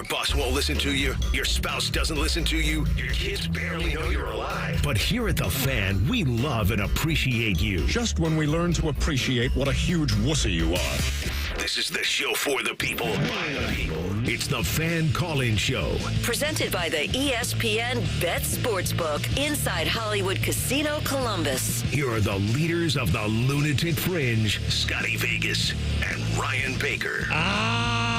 Your boss won't listen to you. Your spouse doesn't listen to you. Your kids barely know you're alive. But here at The Fan, we love and appreciate you. Just when we learn to appreciate what a huge wussy you are. This is the show for the people, by the people. It's The Fan Call-In Show. Presented by the ESPN Bet Sportsbook inside Hollywood Casino Columbus. Here are the leaders of the Lunatic Fringe, Scotty Vegas and Ryan Baker.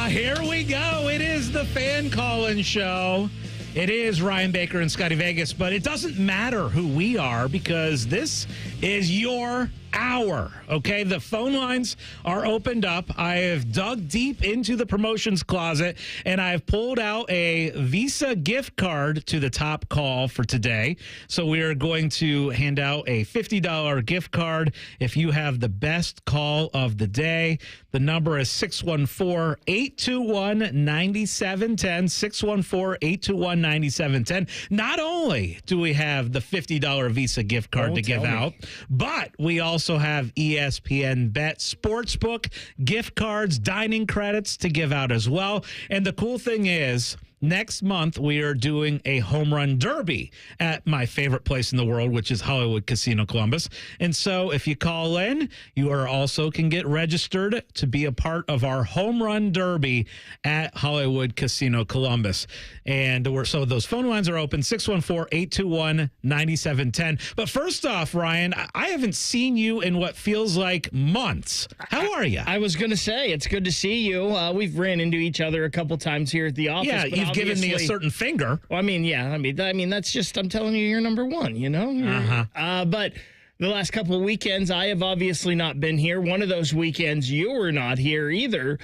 Here we go. It is the Fan Call-In Show. It is Ryan Baker and Scotty Vegas, but it doesn't matter who we are because this is your hour, okay? The phone lines are opened up. I have dug deep into the promotions closet, and I have pulled out a Visa gift card to the top call for today. So we are going to hand out a $50 gift card if you have the best call of the day. The number is 614-821-9710, 614-821-9710. Not only do we have the $50 Visa gift card to give out, but we also have ESPN Bet Sportsbook gift cards, dining credits to give out as well. And the cool thing is, next month, we are doing a home run derby at my favorite place in the world, which is Hollywood Casino Columbus. And so if you call in, you are also can get registered to be a part of our home run derby at Hollywood Casino Columbus. And so those phone lines are open, 614-821-9710. But first off, Ryan, I haven't seen you in what feels like months. How are you? I was going to say, it's good to see you. We've ran into each other a couple times here at the office. Yeah, you've given me a certain finger. Well, I mean, that's just, I'm telling you, you're number one, you know? But the last couple of weekends, I have obviously not been here. One of those weekends, you were not here either.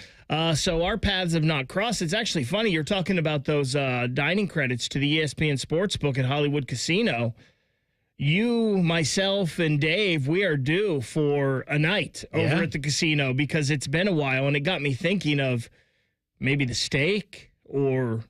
So our paths have not crossed. It's actually funny. You're talking about those dining credits to the ESPN Sportsbook at Hollywood Casino. You, myself, and Dave, we are due for a night over at the casino because it's been a while, and it got me thinking of maybe the steak or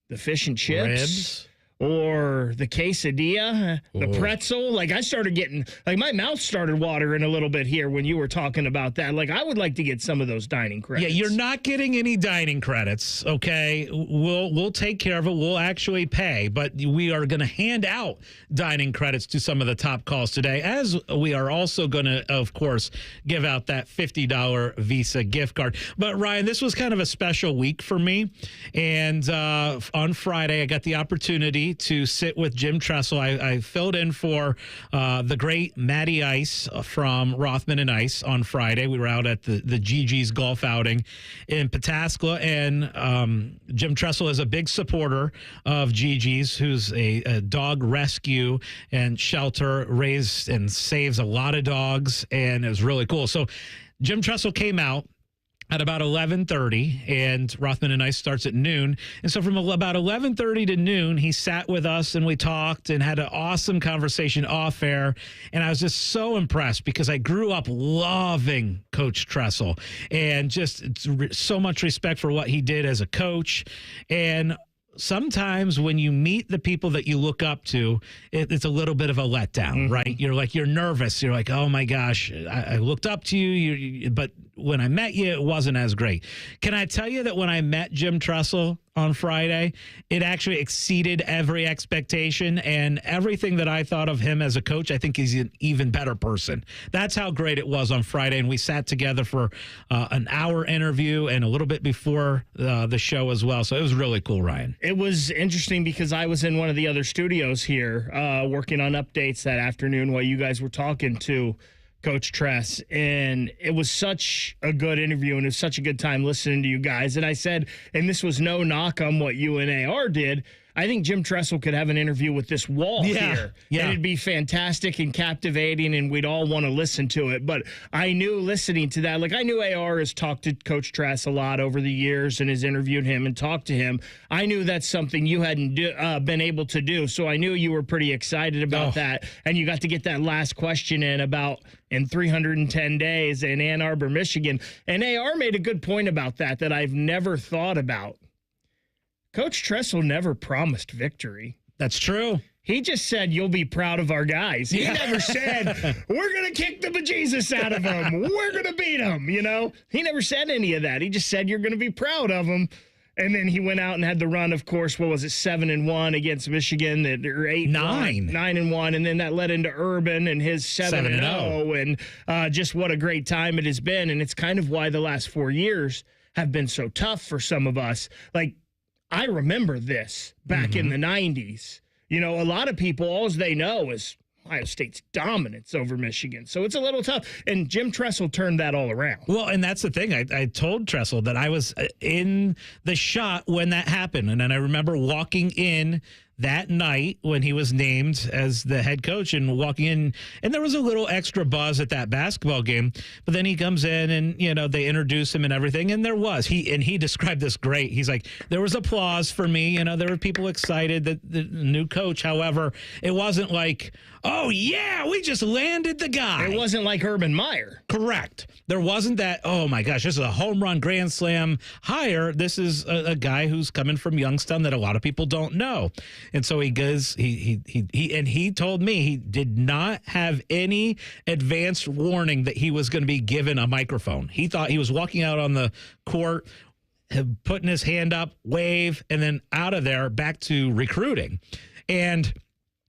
the fish and chips. Ribs. Or the quesadilla, the pretzel. Like, I started getting, like, my mouth started watering a little bit here when you were talking about that. Like, I would like to get some of those dining credits. Yeah, you're not getting any dining credits, okay? We'll take care of it. We'll actually pay, but we are going to hand out dining credits to some of the top calls today, as we are also going to, of course, give out that $50 Visa gift card. But, Ryan, this was kind of a special week for me, and on Friday, I got the opportunity to sit with Jim Tressel. I filled in for the great Matty Ice from Rothman and Ice on Friday. We were out at the GG's golf outing in Pataskla, and Jim Tressel is a big supporter of GG's, who's a dog rescue and shelter, raised and saves a lot of dogs, and it was really cool. So Jim Tressel came out at about 11:30, and Rothman and Ice starts at noon. And so from about 11:30 to noon, he sat with us, and we talked and had an awesome conversation off air. And I was just so impressed because I grew up loving Coach Tressel and just so much respect for what he did as a coach. And sometimes when you meet the people that you look up to, it's a little bit of a letdown, right? You're nervous. You're like, oh my gosh, I looked up to you, but when I met you, it wasn't as great. Can I tell you that when I met Jim Tressel on Friday, it actually exceeded every expectation, and everything that I thought of him as a coach, I think he's an even better person. That's how great it was on Friday, and we sat together for an hour interview and a little bit before the show as well, so it was really cool, Ryan. It was interesting because I was in one of the other studios here working on updates that afternoon while you guys were talking to Coach Tress, and it was such a good interview, and it was such a good time listening to you guys. And I said, and this was no knock on what you and AR did, I think Jim Tressel could have an interview with this wall here. Yeah. And it'd be fantastic and captivating, and we'd all want to listen to it. But I knew listening to that, like I knew AR has talked to Coach Tress a lot over the years and has interviewed him and talked to him. I knew that's something you hadn't been able to do. So I knew you were pretty excited about that. And you got to get that last question in 310 days in Ann Arbor, Michigan. And AR made a good point about that I've never thought about. Coach Tressel never promised victory. That's true. He just said, you'll be proud of our guys. He never said, we're going to kick the bejesus out of them. We're going to beat them, you know? He never said any of that. He just said, you're going to be proud of them. And then he went out and had the run, of course, 7-1 against Michigan, or 9-1, and then that led into Urban and his 7-0, and just what a great time it has been. And it's kind of why the last 4 years have been so tough for some of us. Like, I remember this back in the 90s. You know, a lot of people, all they know is Ohio State's dominance over Michigan. So it's a little tough. And Jim Tressel turned that all around. Well, and that's the thing. I told Tressel that I was in the shot when that happened. And then I remember walking in that night when he was named as the head coach and walking in, and there was a little extra buzz at that basketball game. But then he comes in and, you know, they introduce him and everything. And there was. He described this great. He's like, there was applause for me. You know, there were people excited that the new coach. However, it wasn't like, oh, yeah, we just landed the guy. It wasn't like Urban Meyer. Correct. There wasn't that, oh, my gosh, this is a home run grand slam hire. This is a guy who's coming from Youngstown that a lot of people don't know. And so he goes, he told me he did not have any advanced warning that he was going to be given a microphone. He thought he was walking out on the court, putting his hand up, wave, and then out of there back to recruiting. And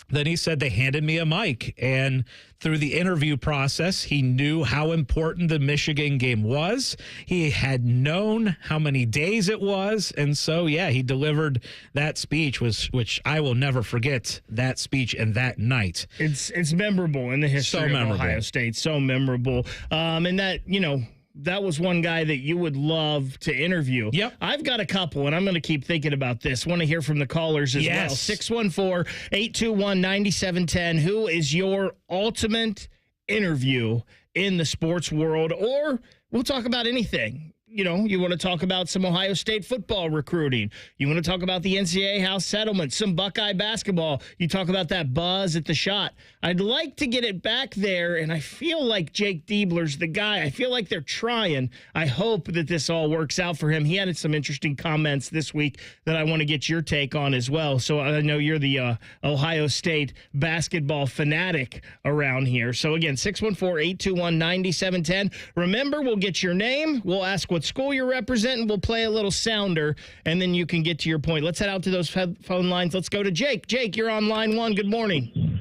then he said they handed me a mic, and through the interview process, he knew how important the Michigan game was. He had known how many days it was, and so, yeah, he delivered that speech, which I will never forget, that speech and that night. It's memorable in the history of Ohio State, so memorable. And that, you know, that was one guy that you would love to interview. Yep. I've got a couple, and I'm going to keep thinking about this. Want to hear from the callers as well. 614-821-9710. Who is your ultimate interview in the sports world? Or we'll talk about anything. You know, you want to talk about some Ohio State football recruiting. You want to talk about the NCAA house settlement, some Buckeye basketball. You talk about that buzz at the shot. I'd like to get it back there, and I feel like Jake Diebler's the guy. I feel like they're trying. I hope that this all works out for him. He had some interesting comments this week that I want to get your take on as well. So I know you're the Ohio State basketball fanatic around here. So again, 614-821-9710. Remember, we'll get your name. We'll ask what school you're representing. We'll play a little sounder, and then you can get to your point. Let's head out to those phone lines. Let's go to Jake. Jake, you're on line one. Good morning.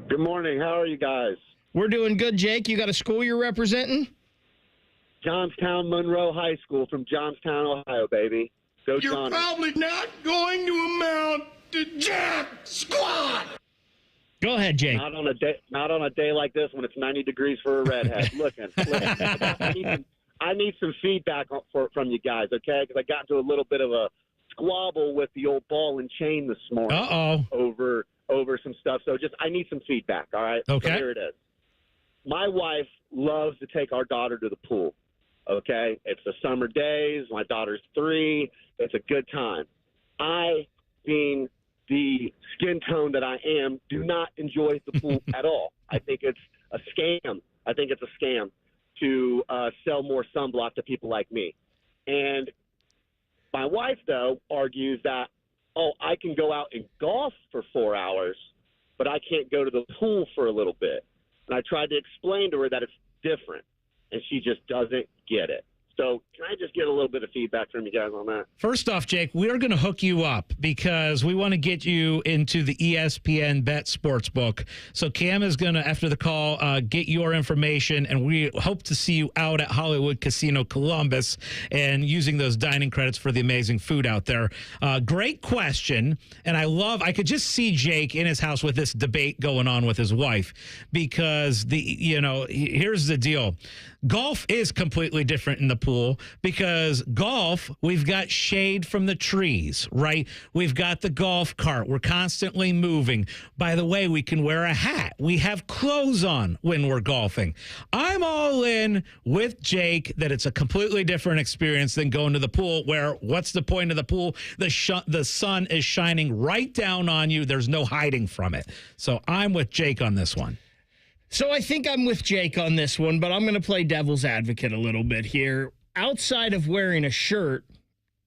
Good morning. How are you guys? We're doing good, Jake. You got a school you're representing? Johnstown Monroe High School from Johnstown, Ohio, baby. Go You're Johnny. probably not going to amount to jack squat. Go ahead, Jake. Not on a day like this when it's 90 degrees for a redhead. Listen, I need some feedback from you guys, okay? Because I got into a little bit of a squabble with the old ball and chain this morning over some stuff. So I need some feedback, all right? Okay. So here it is. My wife loves to take our daughter to the pool, okay? It's the summer days. My daughter's 3. It's a good time. I, being the skin tone that I am, do not enjoy the pool at all. I think it's a scam. To sell more sunblock to people like me. And my wife, though, argues that, I can go out and golf for 4 hours, but I can't go to the pool for a little bit. And I tried to explain to her that it's different, and she just doesn't get it. So can I just get a little bit of feedback from you guys on that? First off, Jake, we are going to hook you up because we want to get you into the ESPN Bet Sportsbook. So Cam is going to, after the call, get your information, and we hope to see you out at Hollywood Casino Columbus and using those dining credits for the amazing food out there. Great question, and I could just see Jake in his house with this debate going on with his wife because here's the deal. Golf is completely different in the pool because golf, we've got shade from the trees, right? We've got the golf cart. We're constantly moving. By the way, we can wear a hat. We have clothes on when we're golfing. I'm all in with Jake that it's a completely different experience than going to the pool where what's the point of the pool? The sun is shining right down on you. There's no hiding from it. So I'm with Jake on this one. So I think I'm with Jake on this one, but I'm going to play devil's advocate a little bit here. Outside of wearing a shirt,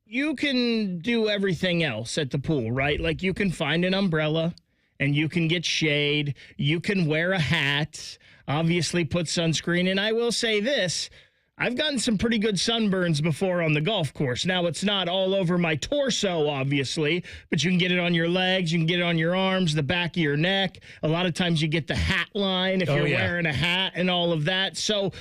you can do everything else at the pool, right? Like you can find an umbrella and you can get shade. You can wear a hat, obviously put sunscreen. And I will say this, I've gotten some pretty good sunburns before on the golf course. Now, it's not all over my torso, obviously, but you can get it on your legs, you can get it on your arms, the back of your neck. A lot of times you get the hat line if you're wearing a hat and all of that. So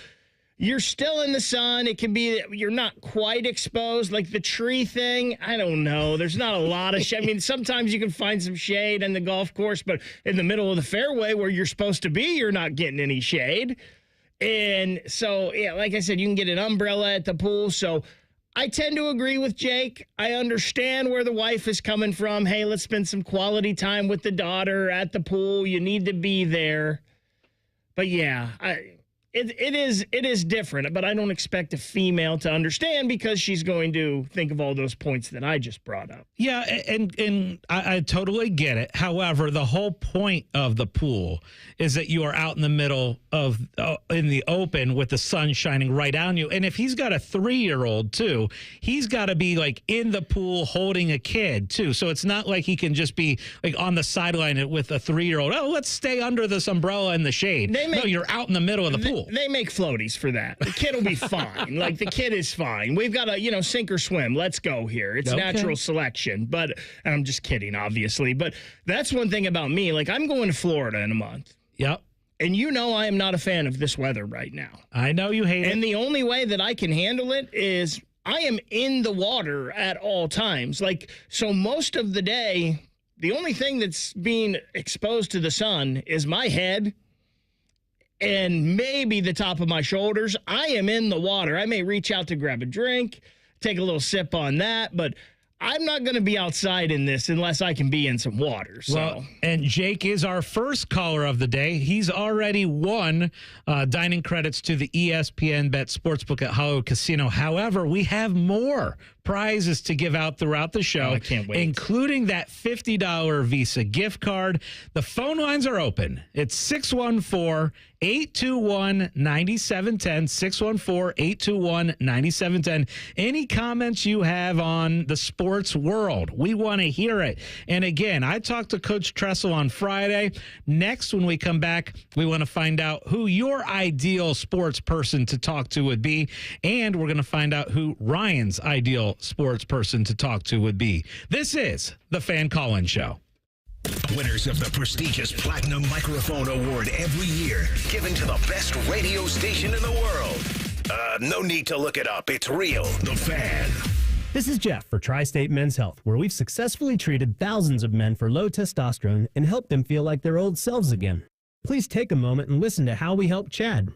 you're still in the sun. It can be that you're not quite exposed. Like the tree thing, I don't know. There's not a lot of shade. I mean, sometimes you can find some shade in the golf course, but in the middle of the fairway where you're supposed to be, you're not getting any shade. And so, yeah, like I said, you can get an umbrella at the pool. So I tend to agree with Jake. I understand where the wife is coming from. Hey, let's spend some quality time with the daughter at the pool. You need to be there. But yeah, it is different, but I don't expect a female to understand because she's going to think of all those points that I just brought up. Yeah, and I totally get it. However, the whole point of the pool is that you are out in the middle of in the open with the sun shining right on you. And if he's got a 3-year-old too, he's got to be like in the pool holding a kid too. So it's not like he can just be like on the sideline with a 3-year-old. Oh, let's stay under this umbrella in the shade. No, you're out in the middle of the pool. They make floaties for that. The kid will be fine. Like the kid is fine. We've got to, sink or swim. Let's go here. It's natural selection. But and I'm just kidding, obviously. But that's one thing about me. Like I'm going to Florida in a month. Yep. And I am not a fan of this weather right now. I know you hate it. And the only way that I can handle it is I am in the water at all times. Like, so most of the day, the only thing that's being exposed to the sun is my head and maybe the top of my shoulders. I am in the water. I may reach out to grab a drink, take a little sip on that, but I'm not going to be outside in this unless I can be in some water. So. Well, and Jake is our first caller of the day. He's already won dining credits to the ESPN Bet Sportsbook at Hollywood Casino. However, we have more prizes to give out throughout the show. I can't wait. Including that $50 Visa gift card. The phone lines are open. It's 614-821-9710, 614-821-9710. Any comments you have on the sports world, we want to hear it. And again, I talked to Coach Tressel on Friday. Next, when we come back, we want to find out who your ideal sports person to talk to would be. And we're going to find out who Ryan's ideal sports person to talk to would be. This is the Fan Call-In Show. Winners of the prestigious Platinum Microphone Award every year, given to the best radio station in the world. No need to look it up. It's real. The Fan. This is Jeff for Tri-State Men's Health, where we've successfully treated thousands of men for low testosterone and helped them feel like their old selves again. Please take a moment and listen to how we help Chad.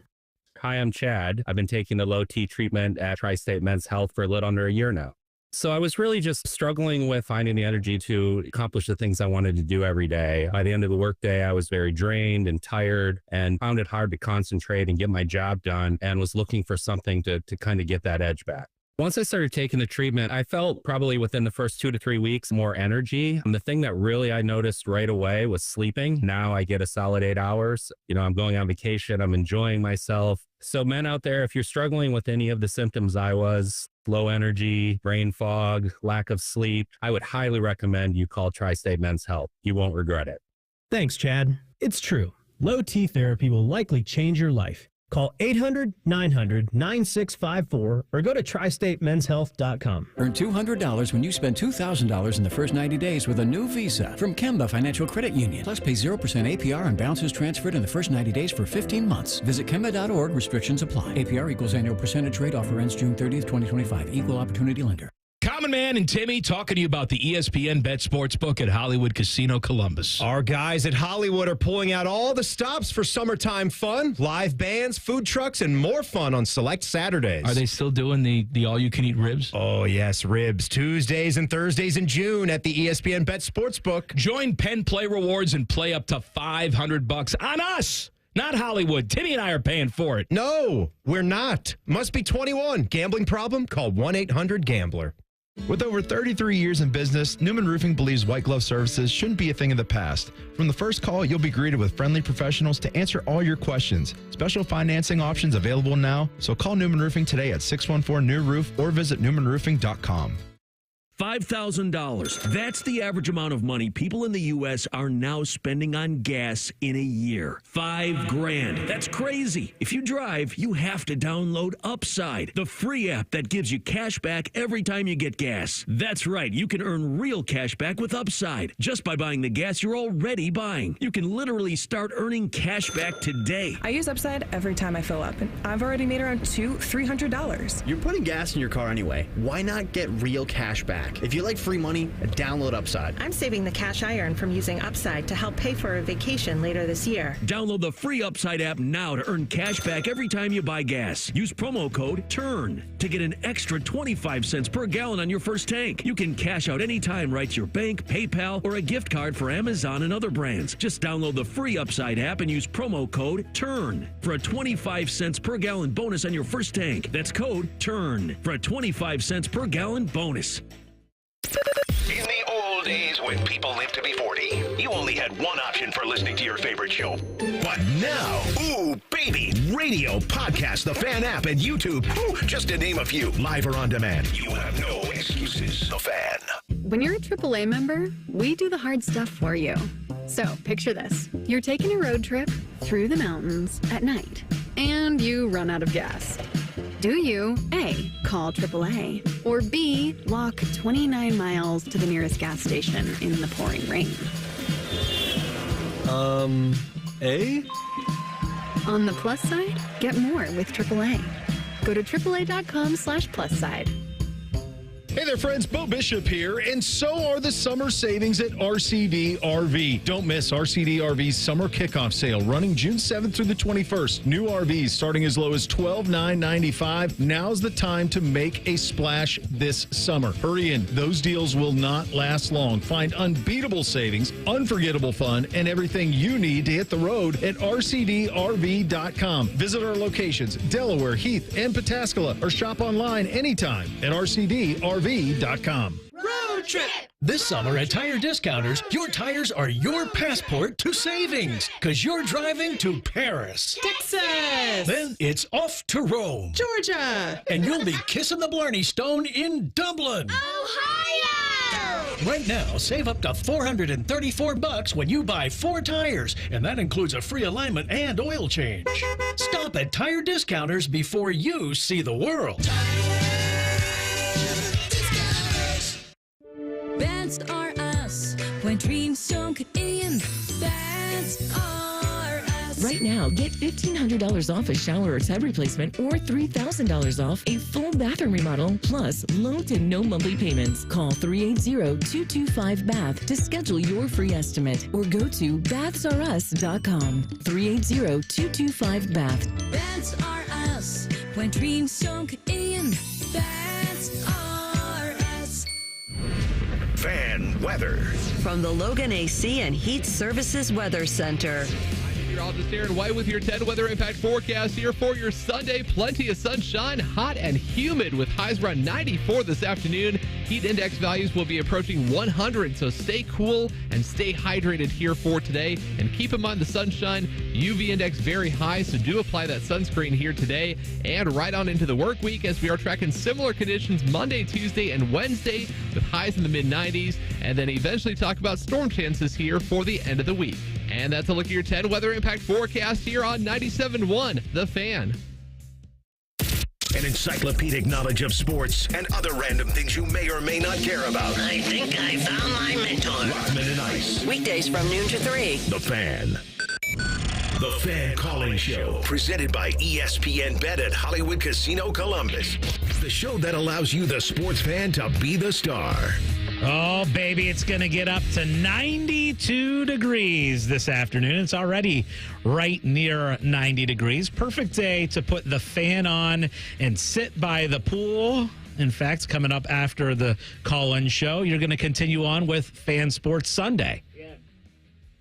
Hi, I'm Chad. I've been taking the low T treatment at Tri-State Men's Health for a little under a year now. So I was really just struggling with finding the energy to accomplish the things I wanted to do every day. By the end of the workday, I was very drained and tired and found it hard to concentrate and get my job done, and was looking for something to kind of get that edge back. Once I started taking the treatment, I felt probably within the first 2 to 3 weeks more energy. And the thing that really I noticed right away was sleeping. Now I get a solid 8 hours. I'm going on vacation. I'm enjoying myself. So men out there, if you're struggling with any of the symptoms I was, low energy, brain fog, lack of sleep, I would highly recommend you call Tri-State Men's Health. You won't regret it. Thanks, Chad. It's true. Low T therapy will likely change your life. Call 800-900-9654 or go to tristatemenshealth.com. Earn $200 when you spend $2,000 in the first 90 days with a new Visa from Kemba Financial Credit Union. Plus, pay 0% APR on balances transferred in the first 90 days for 15 months. Visit Kemba.org. Restrictions apply. APR equals annual percentage rate. Offer ends June 30th, 2025. Equal opportunity lender. Common Man and Timmy talking to you about the ESPN Bet Sportsbook at Hollywood Casino Columbus. Our guys at Hollywood are pulling out all the stops for summertime fun, live bands, food trucks, and more fun on select Saturdays. Are they still doing the all-you-can-eat ribs? Oh, yes, ribs. Tuesdays and Thursdays in June at the ESPN Bet Sportsbook. Join Penn Play Rewards and play up to $500 on us. Not Hollywood. Timmy and I are paying for it. No, we're not. Must be 21. Gambling problem? Call 1-800-GAMBLER. With over 33 years in business, Newman Roofing believes white glove services shouldn't be a thing of the past. From the first call, you'll be greeted with friendly professionals to answer all your questions. Special financing options available now, so call Newman Roofing today at 614-NEW-ROOF or visit newmanroofing.com. $5,000. That's the average amount of money people in the U.S. are now spending on gas in a year. $5,000. That's crazy. If you drive, you have to download Upside, the free app that gives you cash back every time you get gas. That's right. You can earn real cash back with Upside just by buying the gas you're already buying. You can literally start earning cash back today. I use Upside every time I fill up, and I've already made around $300. You're putting gas in your car anyway. Why not get real cash back? If you like free money, download Upside. I'm saving the cash I earn from using Upside to help pay for a vacation later this year. Download the free Upside app now to earn cash back every time you buy gas. Use promo code TURN to get an extra 25 cents per gallon on your first tank. You can cash out anytime right to your bank, PayPal, or a gift card for Amazon and other brands. Just download the free Upside app and use promo code TURN for a 25 cents per gallon bonus on your first tank. That's code TURN for a 25 cents per gallon bonus. In the old days when people lived to be 40, you only had one option for listening to your favorite show. But now, ooh, baby, radio, podcast, the Fan app, and YouTube, ooh, just to name a few, live or on demand. You have no excuses. The Fan. When you're a AAA member, we do the hard stuff for you. So picture this. You're taking a road trip through the mountains at night, and you run out of gas. Do you, A, call AAA, or B, walk 29 miles to the nearest gas station in the pouring rain? A? On the plus side, get more with AAA. Go to AAA.com/plus side. Hey there, friends. Bo Bishop here, and so are the summer savings at RCD RV. Don't miss RCD RV's summer kickoff sale running June 7th through the 21st. New RVs starting as low as $12,995. Now's the time to make a splash this summer. Hurry in. Those deals will not last long. Find unbeatable savings, unforgettable fun, and everything you need to hit the road at RCDRV.com. Visit our locations, Delaware, Heath, and Pataskala, or shop online anytime at RCDRV.com. Road trip! This summer at Tire Discounters, your tires are your passport to savings, because you're driving to Paris, Texas, then it's off to Rome, Georgia, and you'll be kissing the Blarney Stone in Dublin, Ohio! Right now, save up to $434 when you buy 4 tires, and that includes a free alignment and oil change. Stop at Tire Discounters before you see the world. That's are us. When dreams sunk in, that's are us. Right now, get $1,500 off a shower or tub replacement or $3,000 off a full bathroom remodel, plus low to no monthly payments. Call 380-225-BATH to schedule your free estimate or go to bathsareus.com. 380-225-BATH. That's are us. When dreams sunk in, that's are us. Fan weather. From the Logan AC and Heat Services Weather Center. Meteorologist Aaron White with your 10 weather impact forecast here for your Sunday. Plenty of sunshine, hot and humid with highs around 94 this afternoon. Heat index values will be approaching 100, so stay cool and stay hydrated here for today. And keep in mind the sunshine, UV index very high, so do apply that sunscreen here today and right on into the work week as we are tracking similar conditions Monday, Tuesday, and Wednesday with highs in the mid-90s, and then eventually talk about storm chances here for the end of the week. And that's a look at your 10 weather impact forecast here on 97.1 The Fan. An encyclopedic knowledge of sports and other random things you may or may not care about. I think I found my mentor. Rodman and Ice. Weekdays from noon to 3. The Fan. The Fan Calling Show, presented by ESPN Bet at Hollywood Casino Columbus. The show that allows you, the sports fan, to be the star. Oh, baby, it's going to get up to 92 degrees this afternoon. It's already right near 90 degrees. Perfect day to put the fan on and sit by the pool. In fact, coming up after the call-in show, you're going to continue on with Fan Sports Sunday.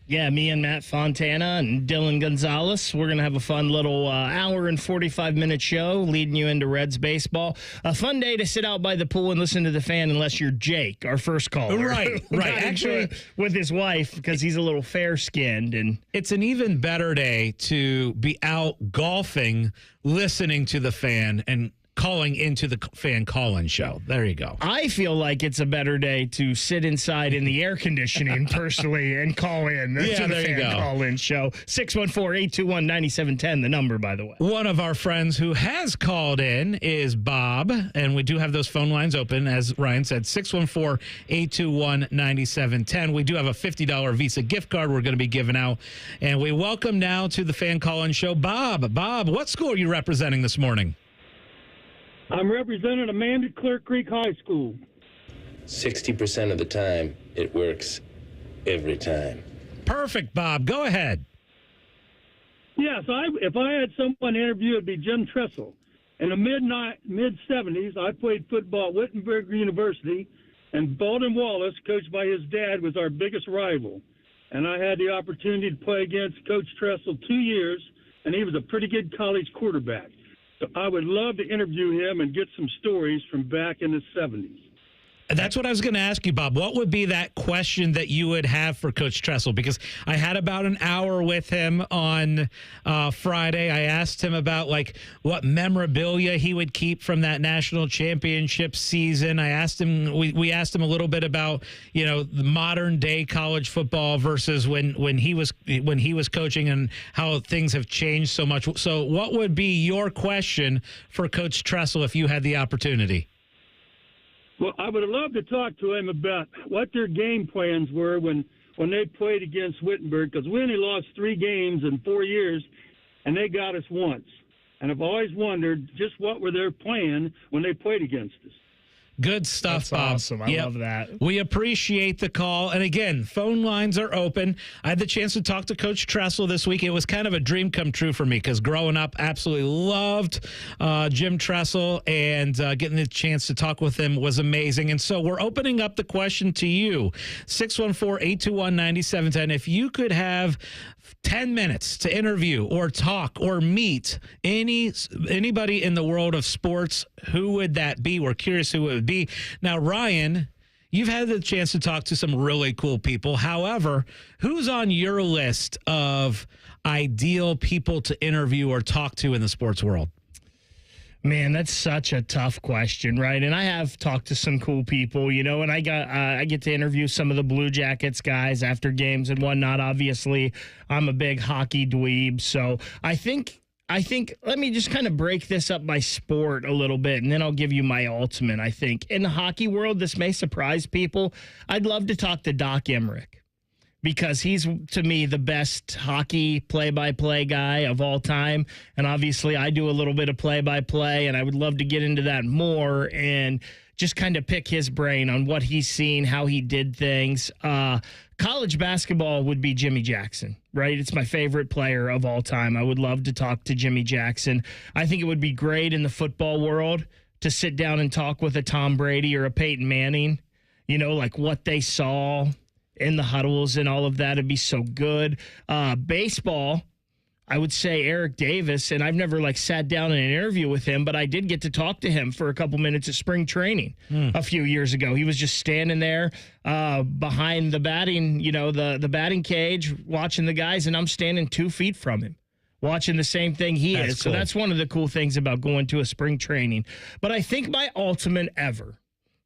Yeah, me and Matt Fontana and Dylan Gonzalez. We're going to have a fun little hour and 45-minute show leading you into Reds baseball. A fun day to sit out by the pool and listen to the Fan unless you're Jake, our first caller. Right. Actually, with his wife because he's a little fair-skinned. And it's an even better day to be out golfing, listening to the Fan, and calling into the fan call-in show. There you go. I feel like it's a better day to sit inside in the air conditioning personally and call in to the there you fan go. call-in show. 614-821-9710, the number, by the way. One of our friends who has called in is Bob, and we do have those phone lines open, as Ryan said, 614-821-9710. We do have a $50 Visa gift card we're going to be giving out, and we welcome now to the fan call-in show, Bob. Bob, what school are you representing this morning? I'm representing Amanda Clear Creek High School. 60% of the time, it works every time. Perfect, Bob. Go ahead. Yes, if I had someone interview, it'd be Jim Tressel. In the mid-70s, I played football at Wittenberg University, and Baldwin Wallace, coached by his dad, was our biggest rival. And I had the opportunity to play against Coach Tressel 2 years, and he was a pretty good college quarterback. So I would love to interview him and get some stories from back in the 70s. That's what I was going to ask you, Bob. What would be that question that you would have for Coach Tressel? Because I had about an hour with him on Friday. I asked him about what memorabilia he would keep from that national championship season. I asked him. We asked him a little bit about the modern day college football versus when he was coaching and how things have changed so much. So, what would be your question for Coach Tressel if you had the opportunity? Well, I would have loved to talk to him about what their game plans were when they played against Wittenberg, because we only lost 3 games in 4 years, and they got us once. And I've always wondered just what were their plan when they played against us. Good stuff, That's Bob. awesome. I love that. We appreciate the call. And again, phone lines are open. I had the chance to talk to Coach Tressel this week. It was kind of a dream come true for me because growing up, absolutely loved Jim Tressel, and getting the chance to talk with him was amazing. And so we're opening up the question to you, 614-821-9710. If you could have 10 minutes to interview or talk or meet anybody in the world of sports, who would that be? We're curious who it would be. Now, Ryan, you've had the chance to talk to some really cool people. However, who's on your list of ideal people to interview or talk to in the sports world? Man, that's such a tough question, right? And I have talked to some cool people, and I get to interview some of the Blue Jackets guys after games and whatnot. Obviously, I'm a big hockey dweeb, so I think let me just kind of break this up by sport a little bit, and then I'll give you my ultimate. I think in the hockey world, this may surprise people. I'd love to talk to Doc Emmerich, because he's, to me, the best hockey play-by-play guy of all time. And obviously, I do a little bit of play-by-play, and I would love to get into that more and just kind of pick his brain on what he's seen, how he did things. College basketball would be Jimmy Jackson, right? It's my favorite player of all time. I would love to talk to Jimmy Jackson. I think it would be great in the football world to sit down and talk with a Tom Brady or a Peyton Manning, what they saw in the huddles and all of that. It'd be so good. Baseball, I would say Eric Davis, and I've never sat down in an interview with him, but I did get to talk to him for a couple minutes at spring training a few years ago. He was just standing there behind the batting, the batting cage, watching the guys, and I'm standing 2 feet from him, watching the same thing he is. Cool. So that's one of the cool things about going to a spring training. But I think my ultimate ever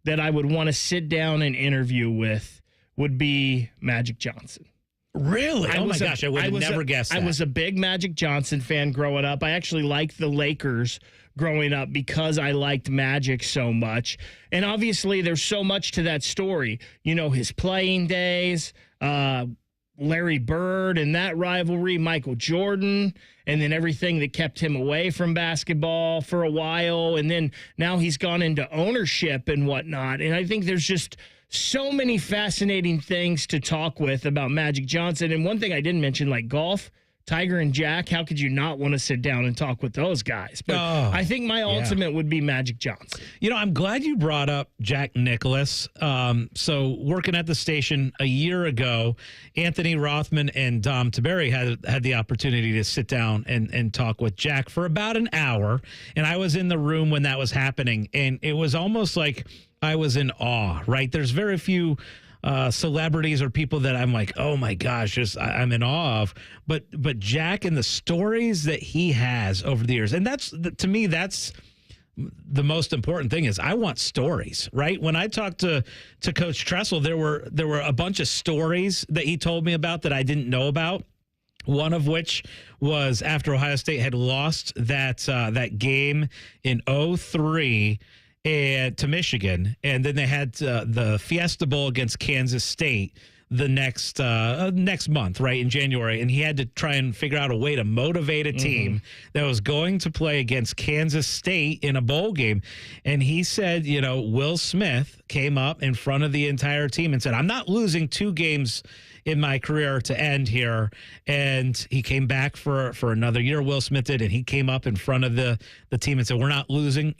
that I would want to sit down and interview with would be Magic Johnson. Really? Oh, my gosh. I would have never guessed that. I was a big Magic Johnson fan growing up. I actually liked the Lakers growing up because I liked Magic so much. And obviously, there's so much to that story. His playing days, Larry Bird and that rivalry, Michael Jordan, and then everything that kept him away from basketball for a while. And then now he's gone into ownership and whatnot. And I think there's just so many fascinating things to talk with about Magic Johnson. And one thing I didn't mention, golf, Tiger and Jack, how could you not want to sit down and talk with those guys? But I think my ultimate would be Magic Johnson. I'm glad you brought up Jack Nicklaus. So working at the station a year ago, Anthony Rothman and Dom Tiberi had the opportunity to sit down and talk with Jack for about an hour. And I was in the room when that was happening. And it was almost like I was in awe, right? There's very few celebrities or people that I'm like, oh my gosh, I'm in awe of. But Jack and the stories that he has over the years, and to me, that's the most important thing is I want stories, right? When I talked to Coach Tressel, there were a bunch of stories that he told me about that I didn't know about. One of which was after Ohio State had lost that game in 2003 to Michigan, and then they had the Fiesta Bowl against Kansas State the next month, right, in January, and he had to try and figure out a way to motivate a team that was going to play against Kansas State in a bowl game. And he said, Will Smith came up in front of the entire team and said, I'm not losing 2 games in my career to end here. And he came back for another year, Will Smith did, and he came up in front of the team and said, we're not losing.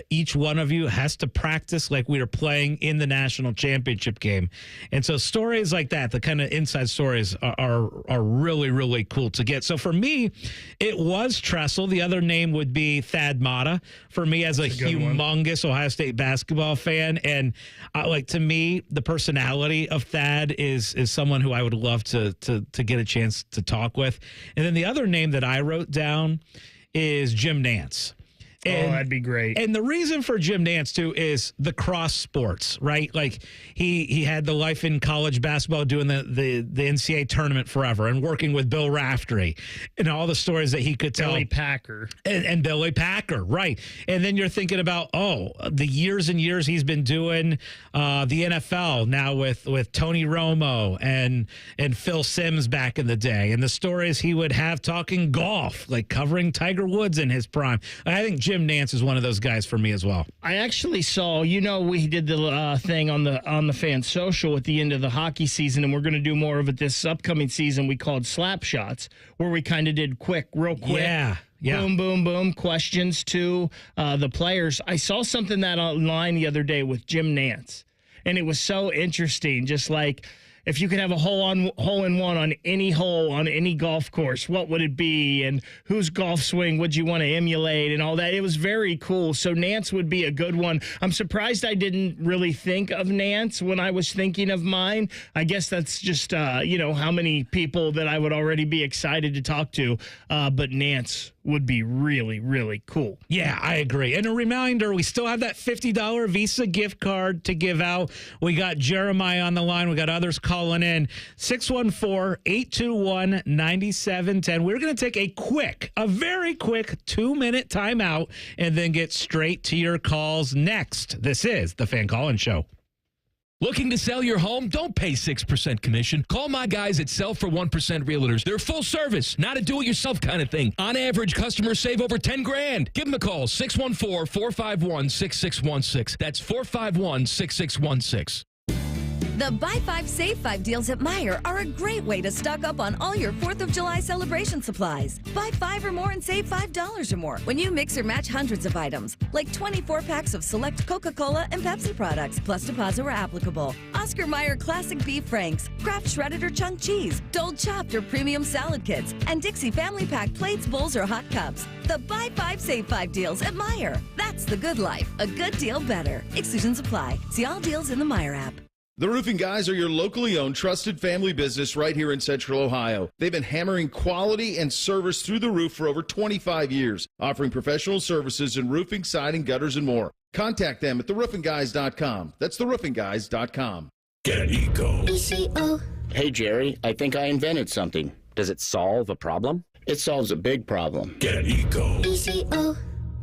Each one of you has to practice like we are playing in the national championship game. And so stories like that, the kind of inside stories are really, really cool to get. So for me, it was Tressel. The other name would be Thad Matta for me as a humongous Ohio State basketball fan. And to me, the personality of Thad is someone who I would love to get a chance to talk with. And then the other name that I wrote down is Jim Nantz. And, that'd be great. And the reason for Jim Nantz, too, is the cross sports, right? Like, he had the life in college basketball doing the NCAA tournament forever and working with Bill Raftery and all the stories that he could tell. Billy Packer. And Billy Packer, right. And then you're thinking about, the years and years he's been doing the NFL now with Tony Romo and Phil Simms back in the day, and the stories he would have talking golf, like covering Tiger Woods in his prime. I think Jim Nantz is one of those guys for me as well. I actually saw, we did the thing on the fan social at the end of the hockey season, and we're going to do more of it this upcoming season. We called Slap Shots, where we kind of did real quick. Yeah. Boom, boom, boom. Questions to the players. I saw something that online the other day with Jim Nantz, and it was so interesting. Just like, if you could have a hole in one on any hole on any golf course, what would it be? And whose golf swing would you want to emulate and all that? It was very cool. So Nantz would be a good one. I'm surprised I didn't really think of Nantz when I was thinking of mine. I guess that's just, how many people that I would already be excited to talk to. But Nantz would be really, really cool. Yeah, I agree. And a reminder, we still have that $50 Visa gift card to give out. We got Jeremiah on the line. We got others calling in. 614-821-9710. We're going to take a very quick 2-minute timeout and then get straight to your calls next. This is the Fan Call-In Show. Looking to sell your home? Don't pay 6% commission. Call my guys at Sell for 1% Realtors. They're full service, not a do-it-yourself kind of thing. On average, customers save over $10,000. Give them a call, 614-451-6616. That's 451-6616. The Buy 5, Save 5 deals at Meijer are a great way to stock up on all your 4th of July celebration supplies. Buy 5 or more and save $5 or more when you mix or match hundreds of items, like 24 packs of select Coca-Cola and Pepsi products, plus deposit where applicable. Oscar Mayer Classic Beef Franks, Kraft Shredded or Chunk Cheese, Dole Chopped or Premium Salad Kits, and Dixie Family Pack plates, bowls, or hot cups. The Buy 5, Save 5 deals at Meijer. That's the good life. A good deal better. Exclusions apply. See all deals in the Meijer app. The Roofing Guys are your locally owned, trusted family business right here in Central Ohio. They've been hammering quality and service through the roof for over 25 years, offering professional services in roofing, siding, gutters, and more. Contact them at theroofingguys.com. That's theroofingguys.com. Get Eco. ECO. Hey, Jerry, I think I invented something. Does it solve a problem? It solves a big problem. Get Eco. ECO.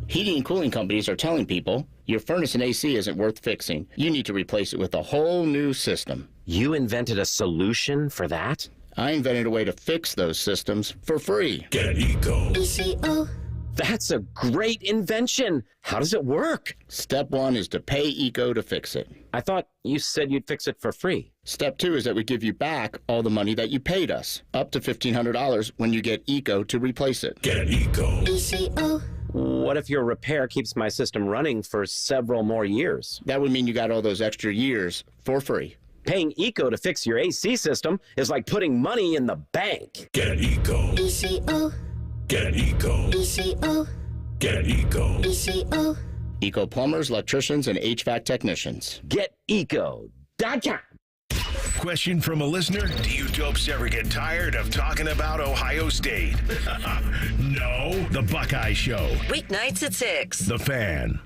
Heating and cooling companies are telling people your furnace and AC isn't worth fixing. You need to replace it with a whole new system. You invented a solution for that? I invented a way to fix those systems for free. Get Eco. ECO. That's a great invention. How does it work? Step 1 is to pay ECO to fix it. I thought you said you'd fix it for free. Step 2 is that we give you back all the money that you paid us, up to $1,500 when you get ECO to replace it. Get Eco. ECO. What if your repair keeps my system running for several more years? That would mean you got all those extra years for free. Paying ECO to fix your AC system is like putting money in the bank. Get Eco. ECO. Get Eco. ECO. Get Eco. ECO. Eco plumbers, electricians, and HVAC technicians. GetEco.com. Question from a listener: do you dopes ever get tired of talking about Ohio State? No. The Buckeye Show. Weeknights at 6. The Fan.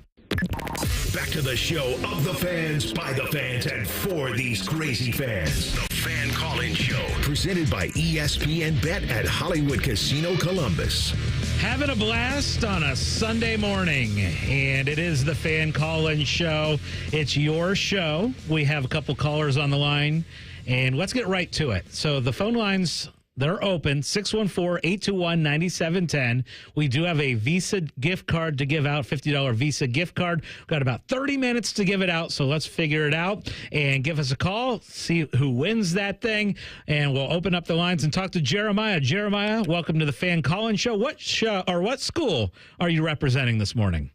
Back to the show of the fans, by the fans, and for these crazy fans. The Fan Call-In Show, presented by ESPN Bet at Hollywood Casino Columbus. Having a blast on a Sunday morning, and it is the Fan Call-In Show. It's your show. We have a couple callers on the line, and let's get right to it. So the phone lines, they're open, 614-821-9710. We do have a Visa gift card to give out, $50 Visa gift card. We've got about 30 minutes to give it out, so let's figure it out and give us a call, see who wins that thing, and we'll open up the lines and talk to Jeremiah. Jeremiah, welcome to the Fan Call-In Show. What school are you representing this morning?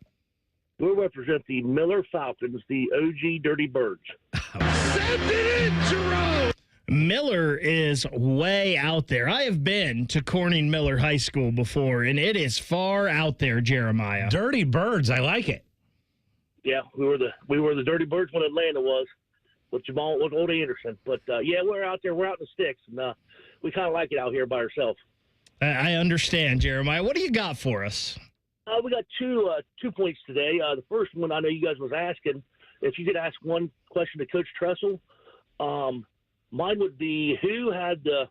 We represent the Miller Falcons, the OG Dirty Birds. Send it in, Jerome! Miller is way out there. I have been to Corning Miller High School before, and it is far out there, Jeremiah. Dirty Birds, I like it. Yeah, we were the Dirty Birds when Atlanta was with old Anderson. But yeah, we're out there. We're out in the sticks, and we kind of like it out here by ourselves. I understand, Jeremiah. What do you got for us? We got two points today. The first one, I know you guys was asking if you could ask one question to Coach Tressel. Mine would be who had what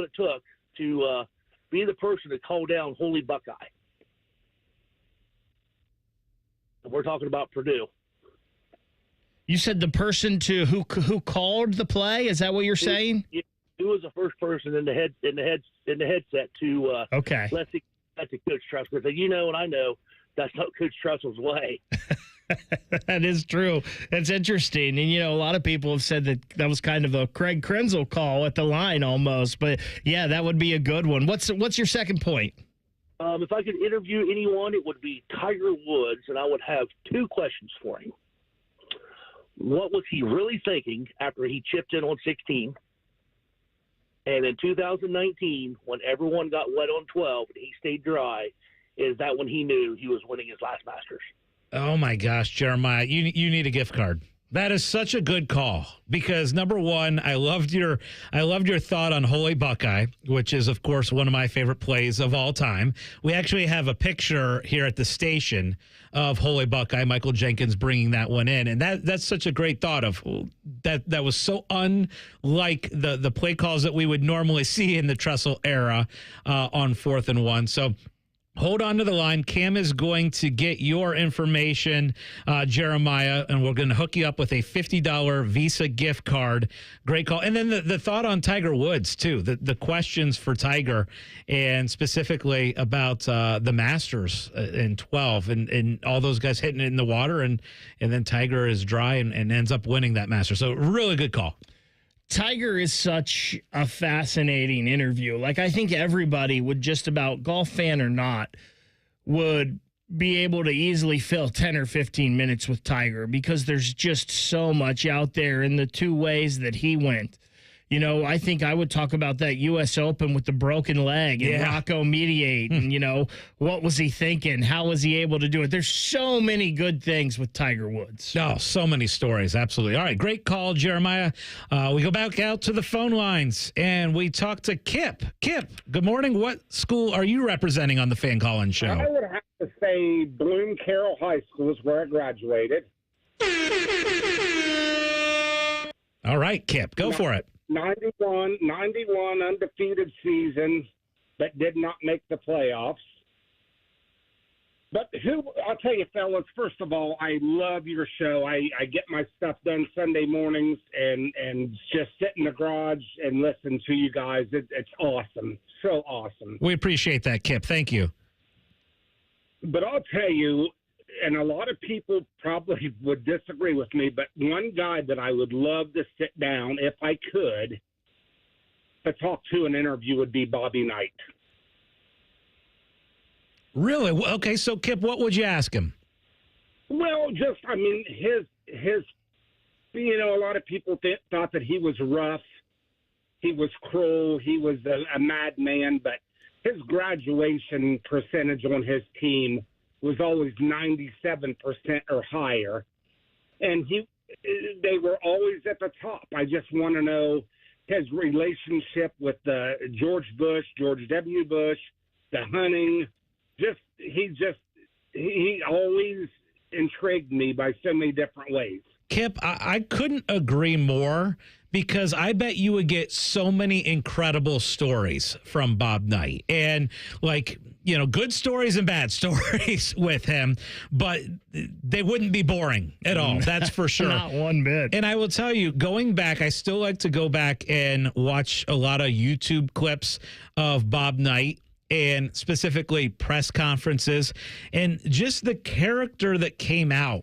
it took to be the person to call down Holy Buckeye. We're talking about Purdue. You said the person who called the play. Is that what you're saying? Who was the first person in the headset to let the Coach Tressel? Because you know and I know that's not Coach Tressel's way. That is true. That's interesting. And, a lot of people have said that was kind of a Craig Krenzel call at the line almost. But, yeah, that would be a good one. What's your second point? If I could interview anyone, it would be Tiger Woods, and I would have two questions for him. What was he really thinking after he chipped in on 16? And in 2019, when everyone got wet on 12 and he stayed dry, is that when he knew he was winning his last Masters? Oh my gosh, Jeremiah, you need a gift card. That is such a good call because number one, I loved your thought on Holy Buckeye, which is of course one of my favorite plays of all time. We actually have a picture here at the station of Holy Buckeye, Michael Jenkins bringing that one in, and that's such a great thought of that was so unlike the play calls that we would normally see in the Tressel era on 4th and 1. So. Hold on to the line. Cam is going to get your information, Jeremiah, and we're going to hook you up with a $50 Visa gift card. Great call. And then the thought on Tiger Woods, too, the questions for Tiger, and specifically about the Masters in 12 and all those guys hitting it in the water, and then Tiger is dry and ends up winning that Masters. So really good call. Tiger is such a fascinating interview. Like, I think everybody would just about, golf fan or not, would be able to easily fill 10 or 15 minutes with Tiger because there's just so much out there in the two ways that he went. I think I would talk about that U.S. Open with the broken leg and Rocco Mediate and, what was he thinking? How was he able to do it? There's so many good things with Tiger Woods. Oh, so many stories. Absolutely. All right. Great call, Jeremiah. We go back out to the phone lines and we talk to Kip. Kip, good morning. What school are you representing on the Fan Call-In Show? I would have to say Bloom Carroll High School is where I graduated. All right, Kip, go for it. 91 undefeated season that did not make the playoffs. But I'll tell you, fellas, first of all, I love your show. I get my stuff done Sunday mornings and just sit in the garage and listen to you guys. It's awesome. So awesome. We appreciate that, Kip. Thank you. But I'll tell you, and a lot of people probably would disagree with me, but one guy that I would love to sit down, if I could, to talk to and interview would be Bobby Knight. Really? Okay, so Kip, what would you ask him? Well, his a lot of people thought that he was rough, he was cruel, he was a madman, but his graduation percentage on his team was always 97% or higher. And they were always at the top. I just want to know his relationship with George Bush, George W. Bush, the hunting. He always intrigued me by so many different ways. Kip, I couldn't agree more, because I bet you would get so many incredible stories from Bob Knight, and good stories and bad stories with him, but they wouldn't be boring at all. That's for sure. Not one bit. And I will tell you, going back, I still like to go back and watch a lot of YouTube clips of Bob Knight, and specifically press conferences, and just the character that came out.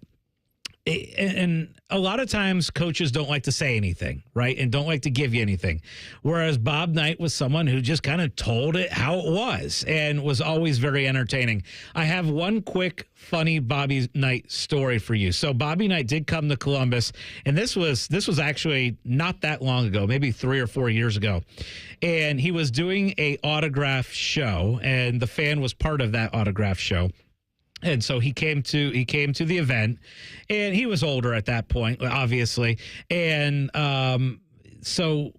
And a lot of times coaches don't like to say anything, right? And don't like to give you anything. Whereas Bob Knight was someone who just kind of told it how it was and was always very entertaining. I have one quick funny Bobby Knight story for you. So Bobby Knight did come to Columbus, and this was actually not that long ago, maybe 3 or 4 years ago. And he was doing a autograph show, and the fan was part of that autograph show. And so he came to the event, and he was older at that point, obviously. And so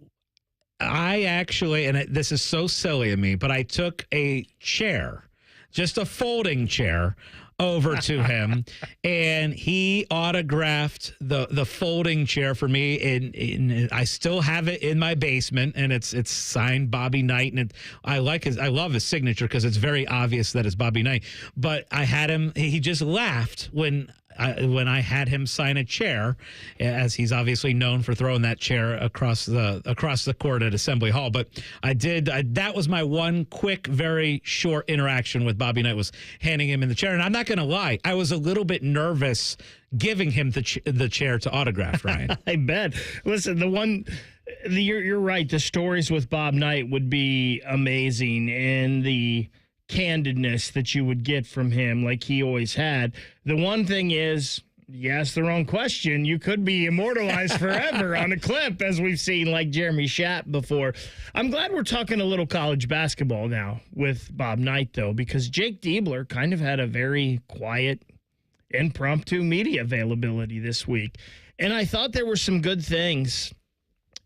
I actually, and this is so silly of me, but I took a chair, just a folding chair, over to him, and he autographed the folding chair for me, and I still have it in my basement, and it's signed Bobby Knight, and I love his signature because it's very obvious that it's Bobby Knight. But I had him; he just laughed when I had him sign a chair, as he's obviously known for throwing that chair across the court at Assembly Hall. But that was my one quick, very short interaction with Bobby Knight, was handing him in the chair. And I'm not going to lie, I was a little bit nervous giving him the chair to autograph, Ryan. I bet. Listen, you're right. The stories with Bob Knight would be amazing, and the candidness that you would get from him, like he always had. The one thing is, you asked the wrong question, you could be immortalized forever on a clip, as we've seen, like Jeremy Schaap before. I'm glad we're talking a little college basketball now with Bob Knight, though, because Jake Diebler kind of had a very quiet, impromptu media availability this week. And I thought there were some good things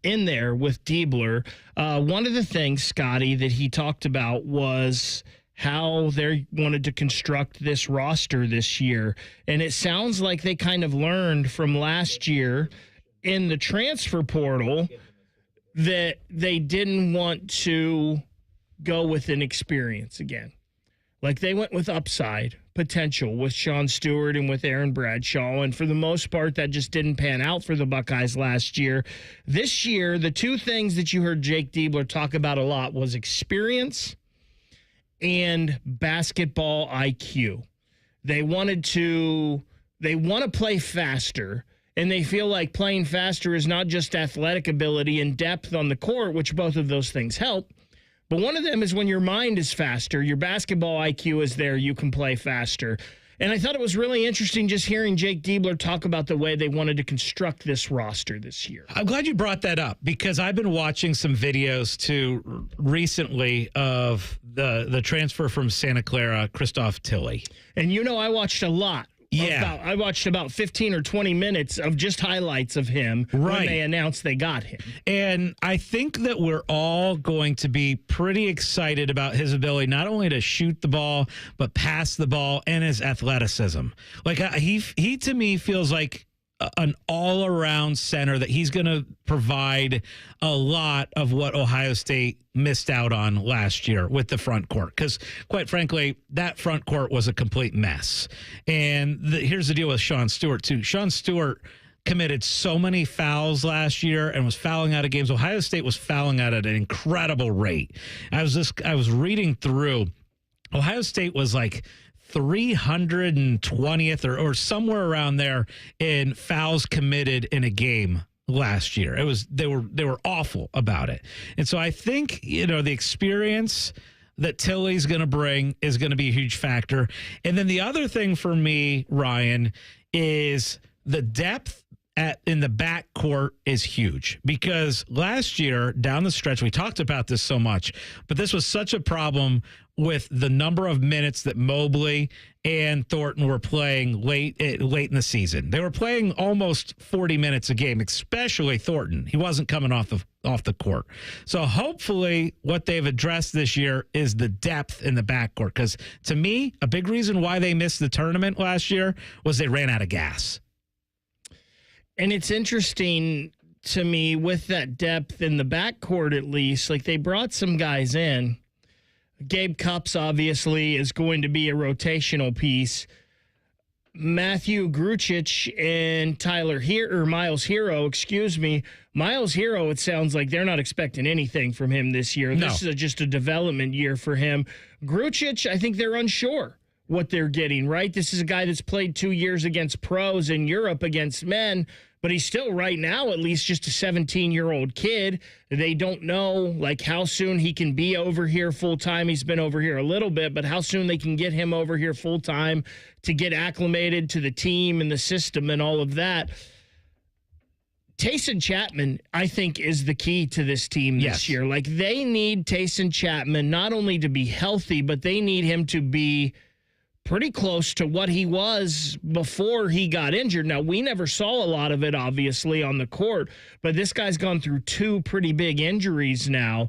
in there with Diebler. One of the things, Scotty, that he talked about was how they wanted to construct this roster this year. And it sounds like they kind of learned from last year in the transfer portal that they didn't want to go with an experience again. Like, they went with upside potential with Sean Stewart and with Aaron Bradshaw. And for the most part, that just didn't pan out for the Buckeyes last year. This year, the two things that you heard Jake Diebler talk about a lot was experience and basketball IQ. They want to play faster, and they feel like playing faster is not just athletic ability and depth on the court, which both of those things help. But one of them is when your mind is faster, your basketball IQ is there, you can play faster. And I thought it was really interesting just hearing Jake Diebler talk about the way they wanted to construct this roster this year. I'm glad you brought that up, because I've been watching some videos too recently of the transfer from Santa Clara, Christoph Tilley. And I watched a lot. Yeah. I watched about 15 or 20 minutes of just highlights of him when they announced they got him. And I think that we're all going to be pretty excited about his ability not only to shoot the ball, but pass the ball, and his athleticism. Like, he to me feels like an all-around center that he's going to provide a lot of what Ohio State missed out on last year with the front court. Because, quite frankly, that front court was a complete mess. And here's the deal with Sean Stewart, too. Sean Stewart committed so many fouls last year and was fouling out of games. Ohio State was fouling out at an incredible rate. I was reading through. Ohio State was like 320th or somewhere around there in fouls committed in a game last year. They were awful about it. And so I think, the experience that Tilley's going to bring is going to be a huge factor. And then the other thing for me, Ryan, is the depth in the backcourt is huge because last year down the stretch, we talked about this so much, but this was such a problem with the number of minutes that Mobley and Thornton were playing late in the season. They were playing almost 40 minutes a game, especially Thornton. He wasn't coming off the court. So hopefully what they've addressed this year is the depth in the backcourt, because to me, a big reason why they missed the tournament last year was they ran out of gas. And it's interesting to me with that depth in the backcourt, at least, like they brought some guys in. Gabe Cupps obviously is going to be a rotational piece. Matthew Grucic and Miles Hero, Miles Hero, it sounds like they're not expecting anything from him this year. No. This is just a development year for him. Grucic, I think they're unsure what they're getting, right? This is a guy that's played 2 years against pros in Europe against men, but he's still right now at least just a 17-year-old kid. They don't know like how soon he can be over here full-time. He's been over here a little bit, but how soon they can get him over here full-time to get acclimated to the team and the system and all of that. Tayson Chapman, I think, is the key to this team this year. Like they need Tayson Chapman not only to be healthy, but they need him to be pretty close to what he was before he got injured. Now, we never saw a lot of it, obviously, on the court, but this guy's gone through 2 pretty big injuries now.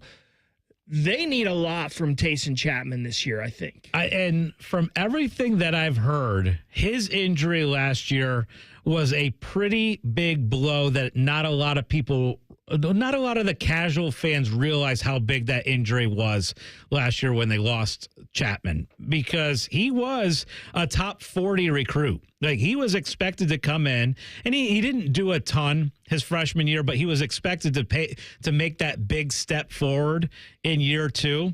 They need a lot from Tayson Chapman this year, I think. And from everything that I've heard, his injury last year was a pretty big blow that not a lot of the casual fans realize how big that injury was last year when they lost Chapman, because he was a top 40 recruit. Like he was expected to come in, and he didn't do a ton his freshman year, but he was expected to make that big step forward in year 2.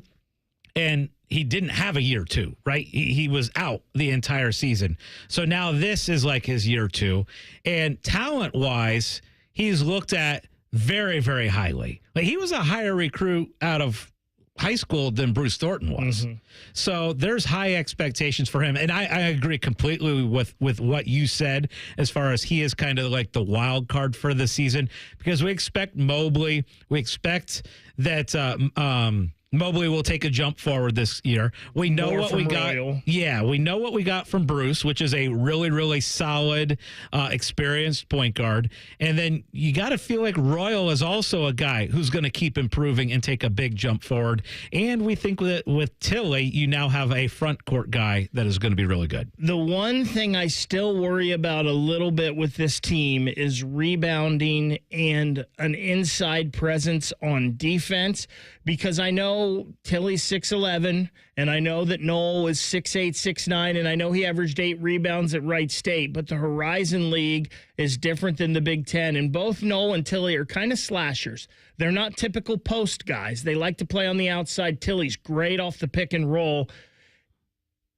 And he didn't have a year 2, right? He was out the entire season. So now this is like his year 2. And talent-wise, he's looked at very, very highly. Like he was a higher recruit out of high school than Bruce Thornton was. Mm-hmm. So there's high expectations for him. And I agree completely with what you said as far as he is kind of like the wild card for the season, because we expect Mobley. We expect that Mobley will take a jump forward this year. We know what we got. Yeah, we know what we got from Bruce, which is a really, really solid, experienced point guard. And then you got to feel like Royal is also a guy who's going to keep improving and take a big jump forward. And we think that with Tilly, you now have a front court guy that is going to be really good. The one thing I still worry about a little bit with this team is rebounding and an inside presence on defense, because I know Tilly's 6'11", and I know that Noel is 6'8", 6'9", and I know he averaged 8 rebounds at Wright State, but the Horizon League is different than the Big Ten, and both Noel and Tilly are kind of slashers. They're not typical post guys. They like to play on the outside. Tilly's great off the pick and roll.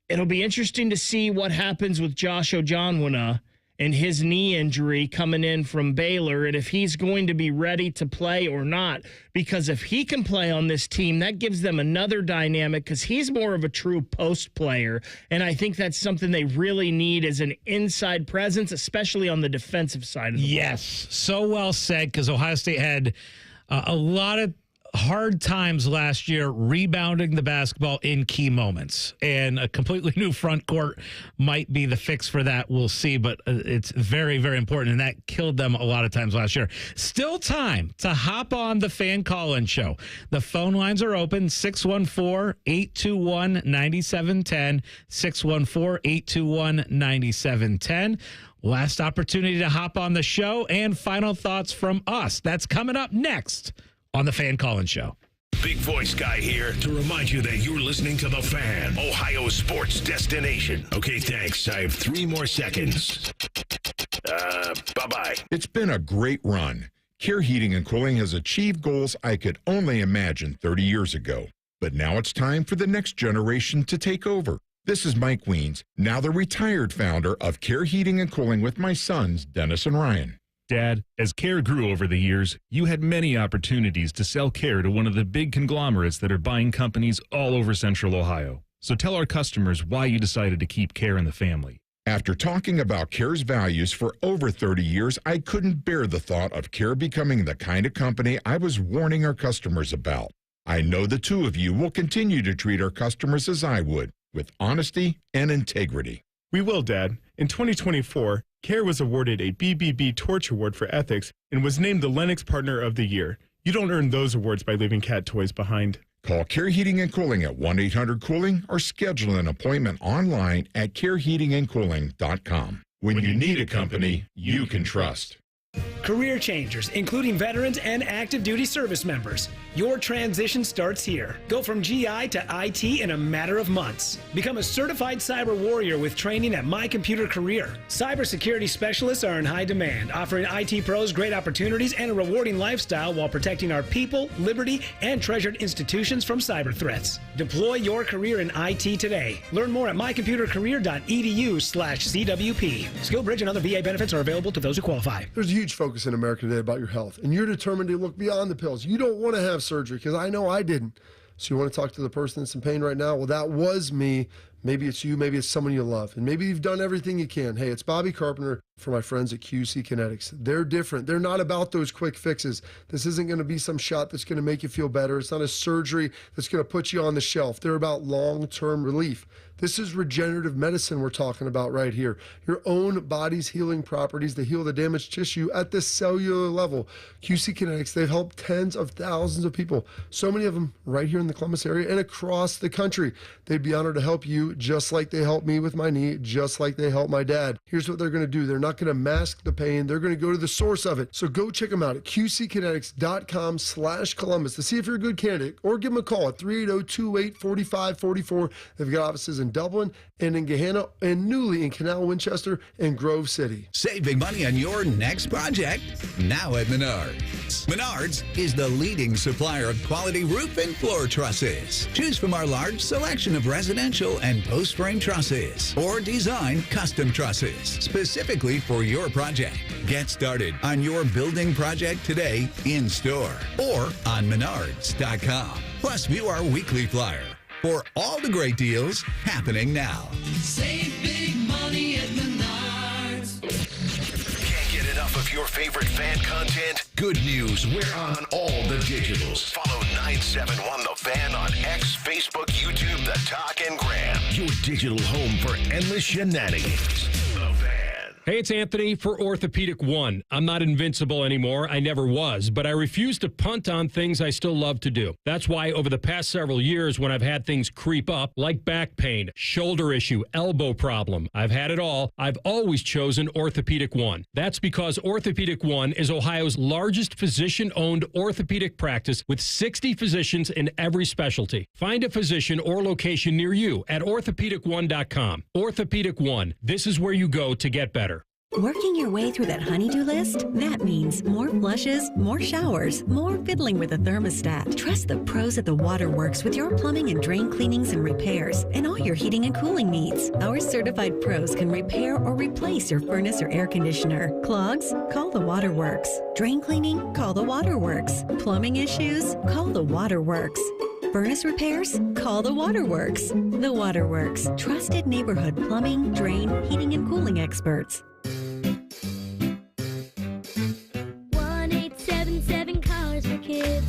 It'll be interesting to see what happens with Josh Ojonwuna and his knee injury coming in from Baylor, and if he's going to be ready to play or not. Because if he can play on this team, that gives them another dynamic, because he's more of a true post player, and I think that's something they really need as an inside presence, especially on the defensive side of the ball. Yes, so well said, because Ohio State had a lot of hard times last year rebounding the basketball in key moments, and a completely new front court might be the fix for that. We'll see, but it's very, very important, and that killed them a lot of times last year. Still time to hop on the Fan Call-In Show. The phone lines are open, 614-821-9710, 614-821-9710. Last opportunity to hop on the show, and final thoughts from us. That's coming up next on the Fan Call-In Show. Big Voice Guy here to remind you that you're listening to The Fan, Ohio sports destination. Okay, thanks. I have 3 more seconds. Bye-bye. It's been a great run. Care Heating and Cooling has achieved goals I could only imagine 30 years ago. But now it's time for the next generation to take over. This is Mike Weens, now the retired founder of Care Heating and Cooling with my sons, Dennis and Ryan. Dad, as Care grew over the years, you had many opportunities to sell Care to one of the big conglomerates that are buying companies all over Central Ohio. So tell our customers why you decided to keep Care in the family. After talking about CARE's values for over 30 years, I couldn't bear the thought of CARE becoming the kind of company I was warning our customers about. I know the two of you will continue to treat our customers as I would, with honesty and integrity. We will, Dad. In 2024, CARE was awarded a BBB Torch Award for Ethics and was named the Lennox Partner of the Year. You don't earn those awards by leaving cat toys behind. Call CARE Heating and Cooling at 1-800-COOLING or schedule an appointment online at careheatingandcooling.com. When you need a company you can trust. Career changers, including veterans and active duty service members. Your transition starts here. Go from GI to IT in a matter of months. Become a certified cyber warrior with training at My Computer Career. Cybersecurity specialists are in high demand, offering IT pros great opportunities and a rewarding lifestyle while protecting our people, liberty, and treasured institutions from cyber threats. Deploy your career in IT today. Learn more at mycomputercareer.edu/CWP. SkillBridge and other VA benefits are available to those who qualify. There's a huge focus in America today about your health, and you're determined to look beyond the pills. You don't want to have surgery, because I know I didn't. So you want to talk to the person that's in pain right now? Well, that was me. Maybe it's you, maybe it's someone you love, and maybe you've done everything you can. Hey, it's Bobby Carpenter for my friends at QC Kinetics. They're different. They're not about those quick fixes. This isn't going to be some shot that's going to make you feel better. It's not a surgery that's going to put you on the shelf. They're about long-term relief. This is regenerative medicine we're talking about right here. Your own body's healing properties to heal the damaged tissue at the cellular level. QC Kinetics, they've helped tens of thousands of people, so many of them right here in the Columbus area and across the country. They'd be honored to help you just like they helped me with my knee, just like they helped my dad. Here's what they're going to do. They're not going to mask the pain. They're going to go to the source of it. So go check them out at qckinetics.com/Columbus to see if you're a good candidate, or give them a call at 380-28-4544. They've got offices in Dublin and in Gahanna and newly in Canal Winchester and Grove City. Saving money on your next project? Now at Menards. Menards is the leading supplier of quality roof and floor trusses. Choose from our large selection of residential and post-frame trusses, or design custom trusses specifically for your project. Get started on your building project today in store or on Menards.com. Plus, view our weekly flyer for all the great deals happening now. Save big money at Menards. Can't get enough of your favorite fan content? Good news, we're on all the digitals. Follow 971 The Fan on X, Facebook, YouTube, The Talk, and Gram. Your digital home for endless shenanigans. The Fan. Hey, it's Anthony for Orthopedic One. I'm not invincible anymore. I never was, but I refuse to punt on things I still love to do. That's why over the past several years, when I've had things creep up, like back pain, shoulder issue, elbow problem, I've had it all, I've always chosen Orthopedic One. That's because Orthopedic One is Ohio's largest physician-owned orthopedic practice with 60 physicians in every specialty. Find a physician or location near you at orthopedic1.com. Orthopedic One. This is where you go to get better. Working your way through that honey-do list? That means more flushes, more showers, more fiddling with the thermostat. Trust the pros at the Waterworks with your plumbing and drain cleanings and repairs and all your heating and cooling needs. Our certified pros can repair or replace your furnace or air conditioner. Clogs? Call the Waterworks. Drain cleaning? Call the Waterworks. Plumbing issues? Call the Waterworks. Furnace repairs? Call the Waterworks. The Waterworks. Trusted neighborhood plumbing, drain, heating, and cooling experts. 1-877 Cars for Kids.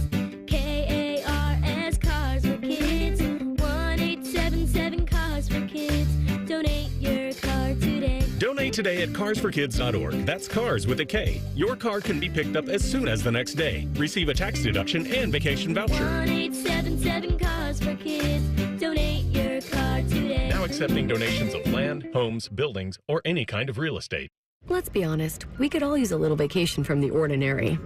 KARS Cars for Kids. 1-877 Cars for Kids. Donate your car today. Donate today at carsforkids.org. That's cars with a K. Your car can be picked up as soon as the next day. Receive a tax deduction and vacation voucher. 1-877 Cars for Kids. Donate your car today. Now accepting donations of land, homes, buildings, or any kind of real estate. Let's be honest, we could all use a little vacation from the ordinary.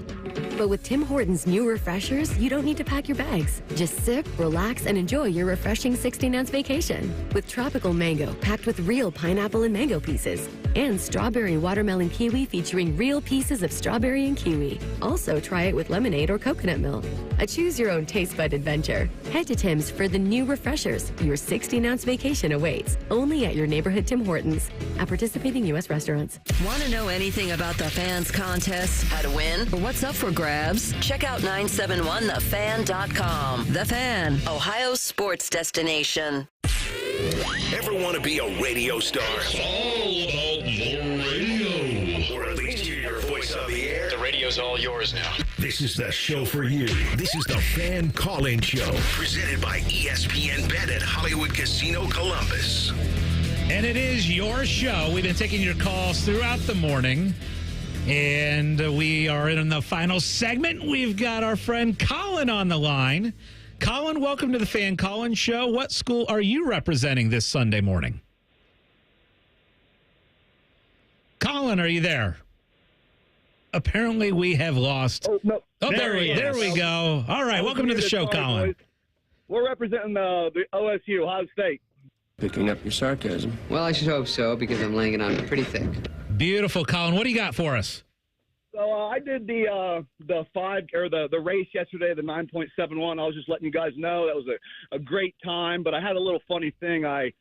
But with Tim Hortons' new refreshers, you don't need to pack your bags. Just sip, relax, and enjoy your refreshing 16-ounce vacation. With tropical mango packed with real pineapple and mango pieces. And strawberry watermelon kiwi featuring real pieces of strawberry and kiwi. Also, try it with lemonade or coconut milk. A choose-your-own taste bud adventure. Head to Tim's for the new refreshers. Your 16-ounce vacation awaits. Only at your neighborhood Tim Hortons. At participating U.S. restaurants. Want to know anything about the Fans contest, how to win, or what's up for grabs? Check out 971thefan.com. The Fan, Ohio's sports destination. Ever want to be a radio star? It's all about more radio. Or at least hear your voice on the air? The radio's all yours now. This is the show for you. This is the Fan Call-In Show, presented by ESPN Bet at Hollywood Casino Columbus. And it is your show. We've been taking your calls throughout the morning. And we are in the final segment. We've got our friend Colin on the line. Colin, welcome to the Fan Call-In Show. What school are you representing this Sunday morning? Colin, are you there? Apparently, we have lost. Oh, no. Oh, there we go. All right, welcome to the show, Colin. Boys. We're representing the OSU, Ohio State. Picking up your sarcasm. Well, I should hope so, because I'm laying it on pretty thick. Beautiful, Colin. What do you got for us? So I did the race yesterday, the 9.71. I was just letting you guys know that was a great time, but I had a little funny thing. I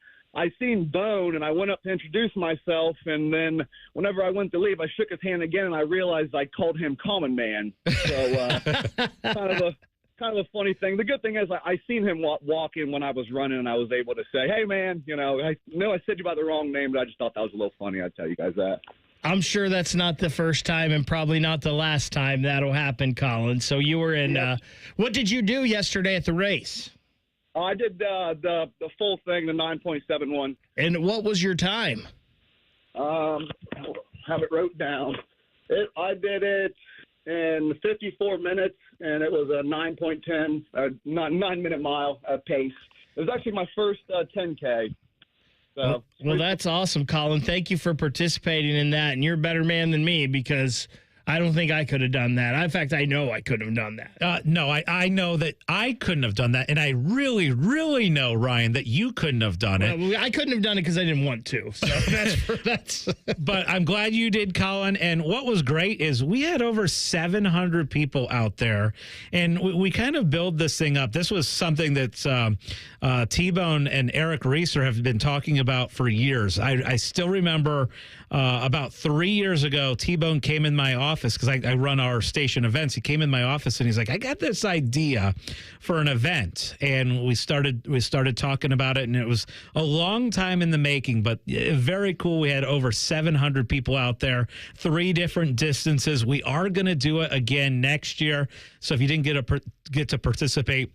seen Bone, and I went up to introduce myself, and then whenever I went to leave, I shook his hand again, and I realized I called him Common Man. So kind of a funny thing. The good thing is I seen him walk in when I was running, and I was able to say, hey, man, I know I said you by the wrong name, but I just thought that was a little funny. I'd tell you guys that. I'm sure that's not the first time and probably not the last time that'll happen, Colin. So you were in what did you do yesterday at the race? I did the full thing, the 9.71. And what was your time? Have it wrote down. I did it in 54 minutes, and it was a 9.10, 9-minute mile pace. It was actually my first 10K. So, well, that's awesome, Colin. Thank you for participating in that. And you're a better man than me because I don't think I could have done that. In fact, I know I couldn't have done that. No, I know that I couldn't have done that. And I really, really know, Ryan, that you couldn't have done it. Well, I couldn't have done it because I didn't want to. So that's. But I'm glad you did, Colin. And what was great is we had over 700 people out there. And we kind of build this thing up. This was something that T-Bone and Eric Reeser have been talking about for years. I still remember about 3 years ago, T-Bone came in my office because I run our station events. He came in my office and he's like, I got this idea for an event. And we started talking about it, and it was a long time in the making, but very cool. We had over 700 people out there, 3 different distances. We are going to do it again next year. So if you didn't get to participate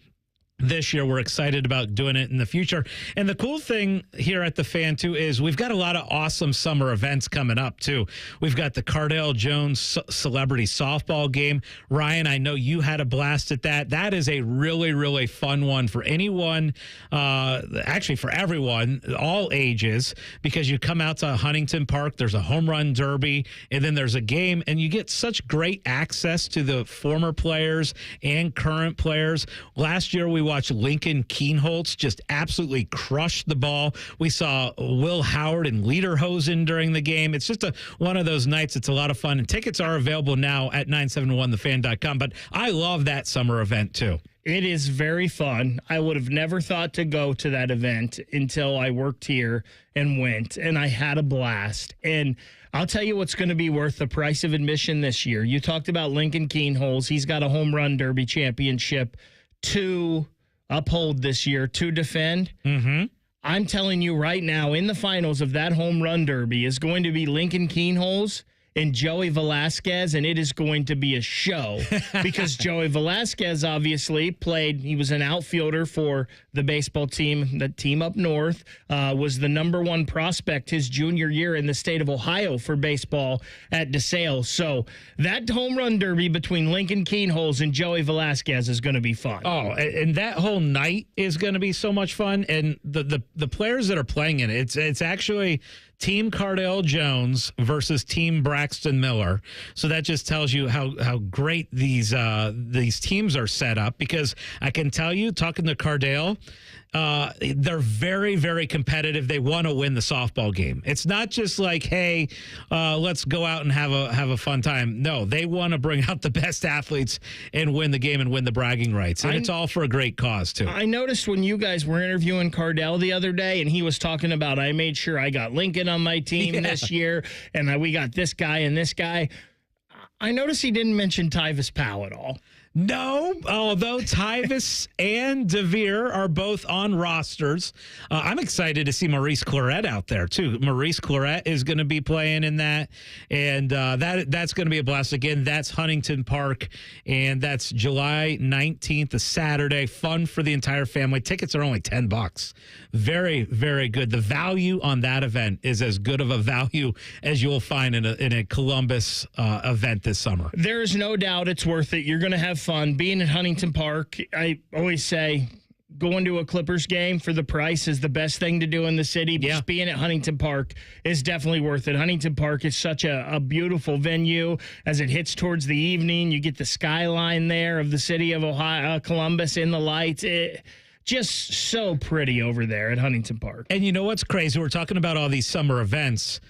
this year, we're excited about doing it in the future. And the cool thing here at the Fan, too, is we've got a lot of awesome summer events coming up, too. We've got the Cardale Jones Celebrity Softball Game. Ryan, I know you had a blast at that. That is a really, really fun one for anyone, actually for everyone, all ages, because you come out to Huntington Park, there's a home run derby, and then there's a game, and you get such great access to the former players and current players. Last year, we watched Lincoln Kienholz just absolutely crush the ball. We saw Will Howard and Lederhosen during the game. It's just one of those nights. It's a lot of fun. And tickets are available now at 971thefan.com. But I love that summer event, too. It is very fun. I would have never thought to go to that event until I worked here and went, and I had a blast. And I'll tell you what's going to be worth the price of admission this year. You talked about Lincoln Kienholz. He's got a home run derby championship to uphold this year, to defend. Mm-hmm. I'm telling you right now, in the finals of that home run derby is going to be Lincoln Kienholz and Joey Velasquez, and it is going to be a show because Joey Velasquez obviously played. He was an outfielder for the baseball team, the team up north, was the #1 prospect his junior year in the state of Ohio for baseball at DeSales. So that home run derby between Lincoln Kienholz and Joey Velasquez is going to be fun. Oh, and that whole night is going to be so much fun. And the players that are playing in it, it's actually Team Cardale Jones versus Team Braxton Miller. So that just tells you how great these teams are set up, because I can tell you, talking to Cardale, they're very, very competitive. They want to win the softball game. It's not just like, hey, let's go out and have a fun time. No, they want to bring out the best athletes and win the game and win the bragging rights. And it's all for a great cause, too. I noticed when you guys were interviewing Cardale the other day, and he was talking about, I made sure I got Lincoln on my team this year, and we got this guy and this guy. I noticed he didn't mention Tyvis Powell at all. No, although Tyvis and DeVere are both on rosters. I'm excited to see Maurice Clarett out there, too. Maurice Clarett is going to be playing in that, and that's going to be a blast. Again, that's Huntington Park, and that's July 19th, a Saturday. Fun for the entire family. Tickets are only $10. Very, very good. The value on that event is as good of a value as you'll find in a Columbus event this summer. There is no doubt it's worth it. You're going to have fun. Being at Huntington Park, I always say going to a Clippers game for the price is the best thing to do in the city. Yeah. Just being at Huntington Park is definitely worth it. Huntington Park is such a beautiful venue. As it hits towards the evening, you get the skyline there of the city of Ohio, Columbus in the lights. Just so pretty over there at Huntington Park. And you know what's crazy? We're talking about all these summer events.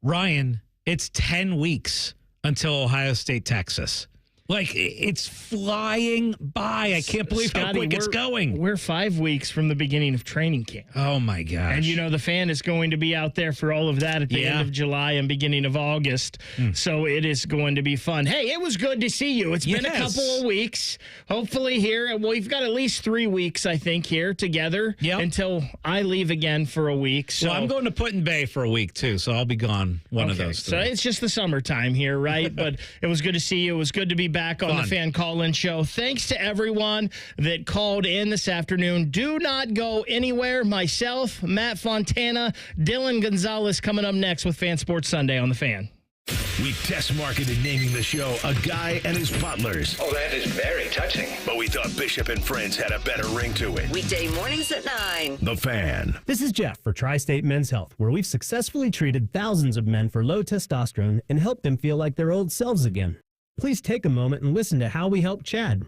Ryan, it's 10 weeks until Ohio State, Texas. Like, it's flying by. I can't believe how quick it's going. We're 5 weeks from the beginning of training camp. Oh, my gosh. And, you know, the fan is going to be out there for all of that at the end of July and beginning of August. So it is going to be fun. Hey, it was good to see you. It's been a couple of weeks. Hopefully here, we've got at least 3 weeks, I think, here together until I leave again for a week. So I'm going to Put-in-Bay for a week, too, so I'll be gone one of those 3. So it's just the summertime here, right? But it was good to see you. It was good to be back on the Fan Call-In Show. Thanks to everyone that called in this afternoon. Do not go anywhere. Myself, Matt Fontana, Dylan Gonzalez coming up next with Fan Sports Sunday on the Fan. We test marketed naming the show A Guy and His Butlers. Oh, that is very touching. But we thought Bishop and Friends had a better ring to it. Weekday mornings at 9. The Fan. This is Jeff for Tri-State Men's Health, where we've successfully treated thousands of men for low testosterone and helped them feel like their old selves again. Please take a moment and listen to how we help Chad.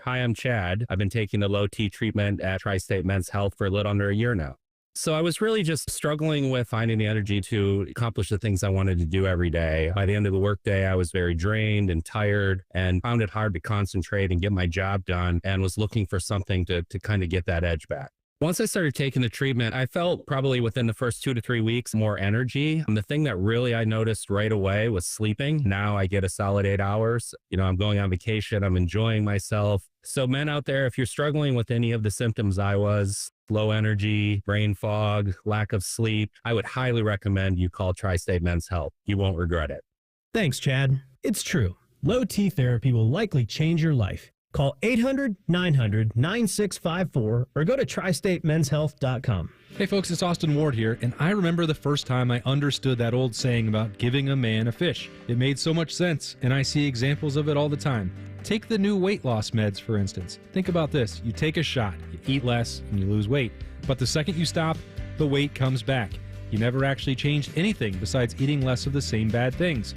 Hi, I'm Chad. I've been taking the low T treatment at Tri-State Men's Health for a little under a year now. So I was really just struggling with finding the energy to accomplish the things I wanted to do every day. By the end of the workday, I was very drained and tired and found it hard to concentrate and get my job done, and was looking for something to kind of get that edge back. Once I started taking the treatment, I felt probably within the first 2 to 3 weeks more energy. And the thing that really I noticed right away was sleeping. Now I get a solid 8 hours. You know, I'm going on vacation. I'm enjoying myself. So men out there, if you're struggling with any of the symptoms I was, low energy, brain fog, lack of sleep, I would highly recommend you call Tri-State Men's Health. You won't regret it. Thanks, Chad. It's true. Low T therapy will likely change your life. Call 800-900-9654 or go to tristatemenshealth.com. Hey folks, it's Austin Ward here, and I remember the first time I understood that old saying about giving a man a fish. It made so much sense, and I see examples of it all the time. Take the new weight loss meds, for instance. Think about this. You take a shot, you eat less, and you lose weight. But the second you stop, the weight comes back. You never actually changed anything besides eating less of the same bad things.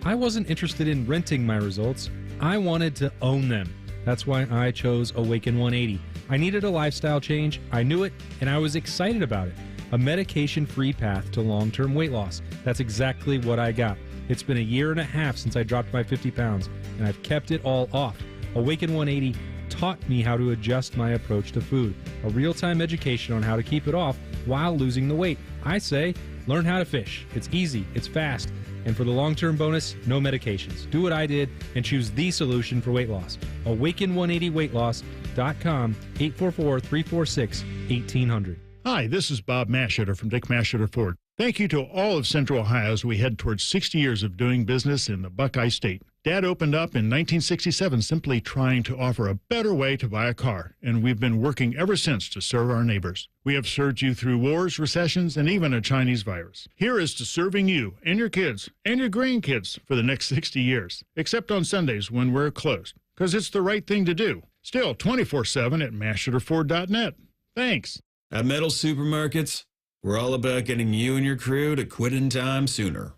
I wasn't interested in renting my results. I wanted to own them. That's why I chose Awaken 180. I needed a lifestyle change, I knew it, and I was excited about it. A medication-free path to long-term weight loss. That's exactly what I got. It's been a year and a half since I dropped my 50 pounds, and I've kept it all off. Awaken 180 taught me how to adjust my approach to food. A real-time education on how to keep it off while losing the weight. I say, learn how to fish. It's easy, it's fast. And for the long-term bonus, no medications. Do what I did and choose the solution for weight loss. Awaken180weightloss.com, 844-346-1800. Hi, this is Bob Masheter from Dick Masheter Ford. Thank you to all of Central Ohio as we head towards 60 years of doing business in the Buckeye State. Dad opened up in 1967 simply trying to offer a better way to buy a car, and we've been working ever since to serve our neighbors. We have served you through wars, recessions, and even a Chinese virus. Here is to serving you and your kids and your grandkids for the next 60 years, except on Sundays when we're closed, because it's the right thing to do. Still 24/7 at masheterford.net. Thanks. At Metal Supermarkets, we're all about getting you and your crew to quit in time sooner.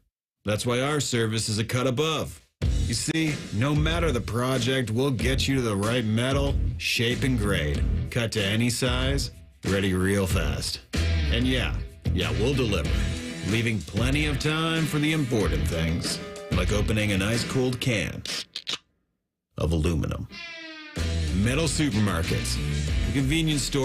That's why our service is a cut above. You see, no matter the project, we'll get you to the right metal, shape, and grade. Cut to any size, ready real fast. And yeah, we'll deliver, leaving plenty of time for the important things, like opening an ice-cold can of aluminum. Metal Supermarkets, the convenience store.